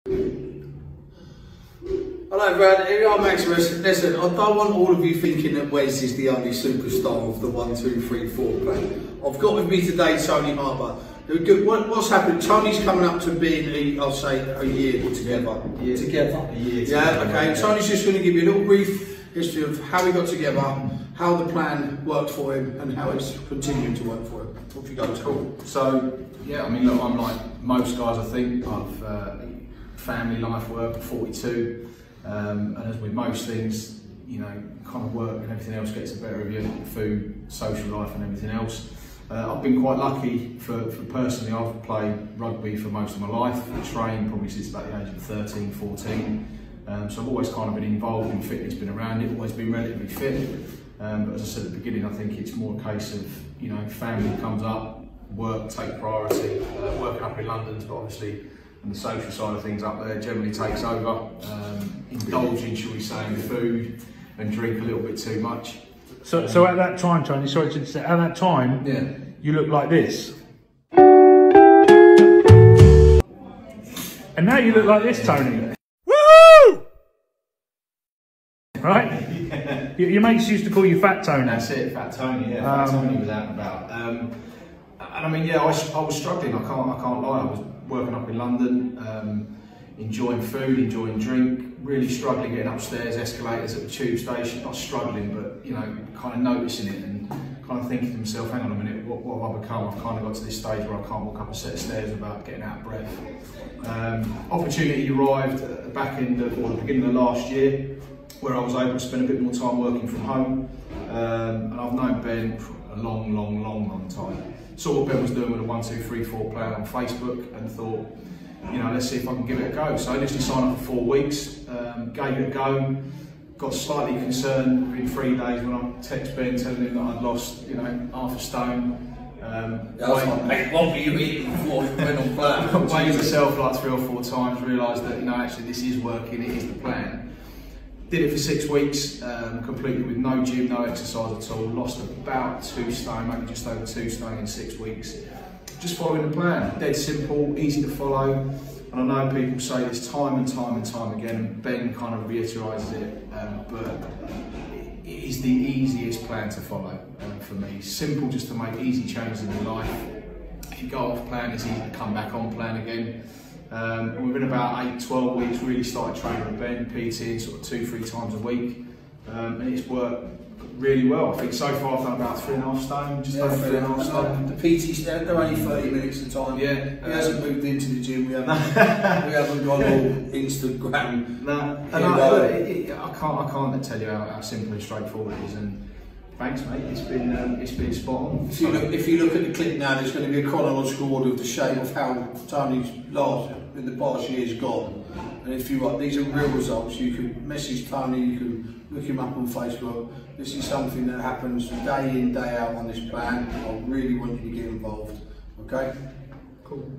Hello Brad, here we are Maximus. Listen, I don't want all of you thinking that Wes is the only superstar of the 1, 2, 3, 4 plan. I've got with me today Tony Harbour. What's happened? Tony's coming up to being, I'll say, a year together. A year together. Yeah, okay. Right. Tony's just going to give you a little brief history of how we got together, how the plan worked for him, and how it's continuing to work for him. Off you go. Cool. So, yeah, I mean, look, I'm like most guys, I think. I've family, life, work, I'm 42. And as with most things, you know, kind of work and everything else gets the better of you, food, social life and everything else. I've been quite lucky for personally, I've played rugby for most of my life, trained probably since about the age of 13, 14. So I've always kind of been involved in fitness, been around it, always been relatively fit. But as I said at the beginning, I think it's more a case of, you know, family comes up, work take priority, working up in London, but obviously, and the social side of things up there generally takes over. Indulging, shall we say, in food and drink a little bit too much. So at that time, Tony, sorry to say, at that time, yeah, you looked like this. And now you look like this, Tony. Woo! Right? Yeah. Your mates used to call you Fat Tony. That's it, Fat Tony, yeah. Fat Tony was out and about. And I mean, yeah, I was struggling, I can't lie. I was working up in London, enjoying food, enjoying drink, really struggling getting upstairs, escalators at the tube station, not struggling, but, you know, kind of noticing it and kind of thinking to myself, hang on a minute, what have I become? I've kind of got to this stage where I can't walk up a set of stairs without getting out of breath. Opportunity arrived at the back end of, or the beginning of last year, where I was able to spend a bit more time working from home. And I've known Ben for a long time. Saw what Ben was doing with the 1, 2, 3, 4 plan on Facebook and thought, you know, let's see if I can give it a go. So I initially signed up for 4 weeks, gave it a go, got slightly concerned within 3 days when I text Ben telling him that I'd lost, you know, half a stone. What were you eating before you went on plan? Weighed myself like 3 or 4 times, realised that, you know, actually this is working, it is the plan. Did it for 6 weeks, completely with no gym, no exercise at all. Lost about 2 stone, maybe just over 2 stone in 6 weeks. Just following the plan, dead simple, easy to follow. And I know people say this time and time again, and Ben kind of reiterates it, but it is the easiest plan to follow for me. Simple just to make easy changes in your life. If you go off plan, it's easy to come back on plan again. Within about 8-12 weeks, really started training with Ben, PT, sort of 2-3 times a week, and it's worked really well. I think so far I've done about 3.5 stone, just over 3.5 stone. The PT they're only 30 minutes at a time. Yeah, he hasn't moved into the gym. We haven't gone all Instagram. No, and I can't tell you how simple and straightforward it is. And thanks, mate. It's been spot on. If you look at the clip now, there's going to be a chronological order of the shape of how Tony's life in the past year's gone. And if you these are real results. You can message Tony. You can look him up on Facebook. This is something that happens day in, day out on this plan. I really want you to get involved. Okay? Cool.